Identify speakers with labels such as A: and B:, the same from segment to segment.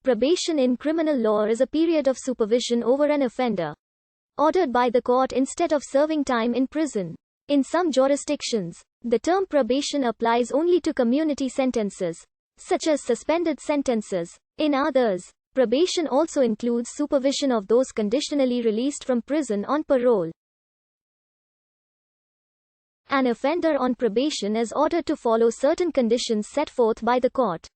A: Probation in criminal law is a period of supervision over an offender, ordered by the court instead of serving time in prison. In some jurisdictions, the term probation applies only to community sentences, such as suspended sentences. In others, probation also includes supervision of those conditionally released from prison on parole. An offender on probation is ordered to follow certain conditions set forth by the court,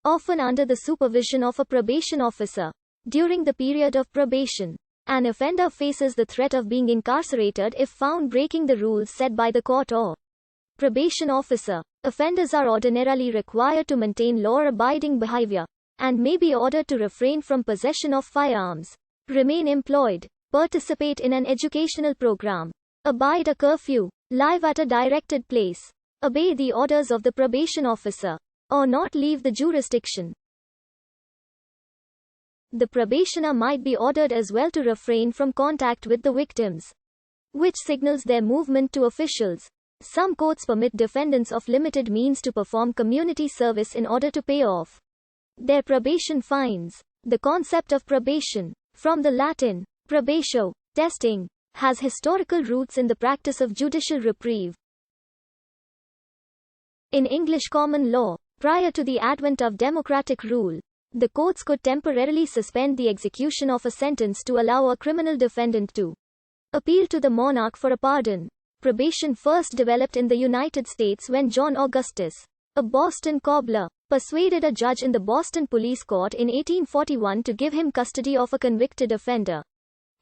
A: often under the supervision of a probation officer. During the period of probation, an offender faces the threat of being incarcerated if found breaking the rules set by the court or probation officer. Offenders are ordinarily required to maintain law-abiding behavior, and may be ordered to refrain from possession of firearms, remain employed, participate in an educational program, abide a curfew, live at a directed place, obey the orders of the probation officer, or not leave the jurisdiction. The probationer might be ordered as well to refrain from contact with the victims, which signals their movement to officials. Some courts permit defendants of limited means to perform community service in order to pay off their probation fines. The concept of probation, from the Latin probatio, testing, has historical roots in the practice of judicial reprieve. In English common law, prior to the advent of democratic rule, the courts could temporarily suspend the execution of a sentence to allow a criminal defendant to appeal to the monarch for a pardon. Probation first developed in the United States when John Augustus, a Boston cobbler, persuaded a judge in the Boston Police Court in 1841 to give him custody of a convicted offender,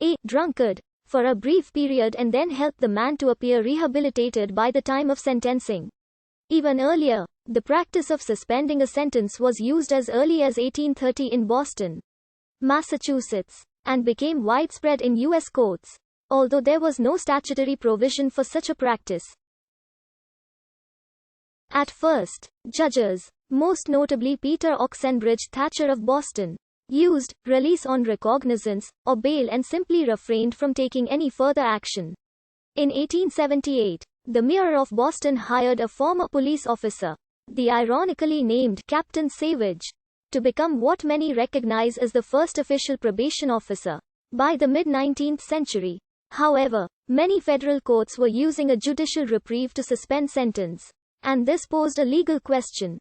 A: a drunkard, for a brief period and then help the man to appear rehabilitated by the time of sentencing. Even earlier, the practice of suspending a sentence was used as early as 1830 in Boston, Massachusetts, and became widespread in U.S. courts, although there was no statutory provision for such a practice. At first, judges, most notably Peter Oxenbridge Thatcher of Boston, used release on recognizance or bail and simply refrained from taking any further action. In 1878, the mayor of Boston hired a former police officer, the ironically named Captain Savage, to become what many recognize as the first official probation officer. By the mid-19th century, however, many federal courts were using a judicial reprieve to suspend sentence, and this posed a legal question.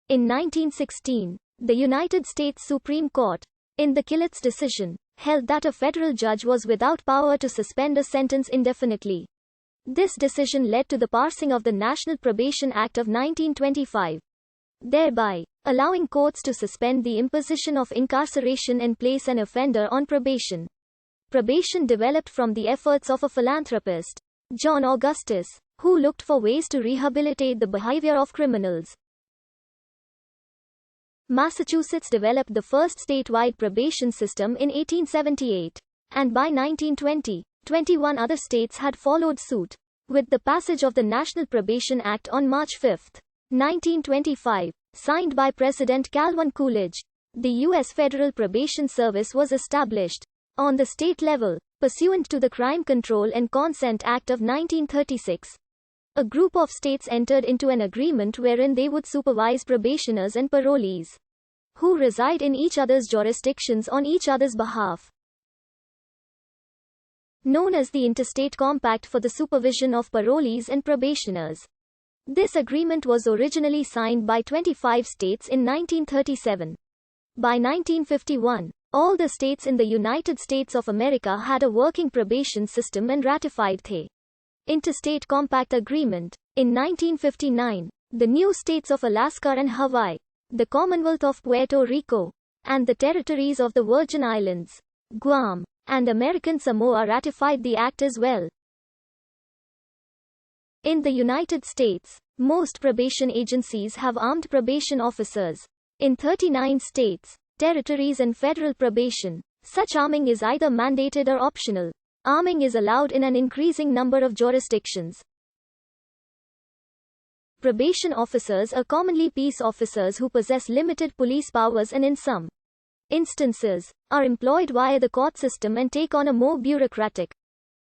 A: In 1916, the United States Supreme Court, in the Killets decision, held that a federal judge was without power to suspend a sentence indefinitely. This decision led to the passing of the National Probation Act of 1925, thereby allowing courts to suspend the imposition of incarceration and place an offender on probation. Probation developed from the efforts of a philanthropist, John Augustus, who looked for ways to rehabilitate the behavior of criminals. Massachusetts developed the first statewide probation system in 1878, and by 1920, 21 other states had followed suit. With the passage of the National Probation Act on March 5, 1925, signed by President Calvin Coolidge, the U.S. Federal Probation Service was established. On the state level, pursuant to the Crime Control and Consent Act of 1936, a group of states entered into an agreement wherein they would supervise probationers and parolees, who reside in each other's jurisdictions on each other's behalf. Known as the Interstate Compact for the Supervision of Parolees and Probationers. This agreement was originally signed by 25 states in 1937. By 1951, all the states in the United States of America had a working probation system and ratified the Interstate Compact Agreement. In 1959, the new states of Alaska and Hawaii, the Commonwealth of Puerto Rico, and the territories of the Virgin Islands, Guam, and American Samoa ratified the act as well. In the United States, most probation agencies have armed probation officers. In 39 states, territories and federal probation, such arming is either mandated or optional. Arming is allowed in an increasing number of jurisdictions. Probation officers are commonly peace officers who possess limited police powers and in some instances, are employed via the court system and take on a more bureaucratic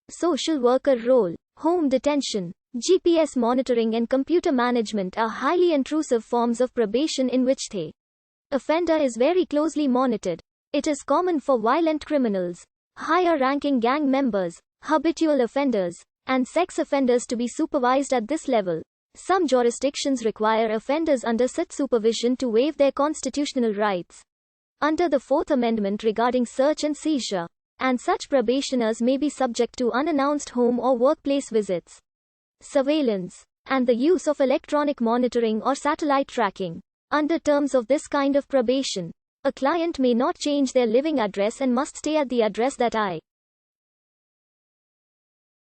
A: social worker role. Home detention, GPS monitoring and computer management are highly intrusive forms of probation in which they offender is very closely monitored. It is common for violent criminals, higher-ranking gang members, habitual offenders, and sex offenders to be supervised at this level. Some jurisdictions require offenders under such supervision to waive their constitutional rights under the Fourth Amendment regarding search and seizure, and such probationers may be subject to unannounced home or workplace visits, surveillance, and the use of electronic monitoring or satellite tracking. Under terms of this kind of probation, a client may not change their living address and must stay at the address that I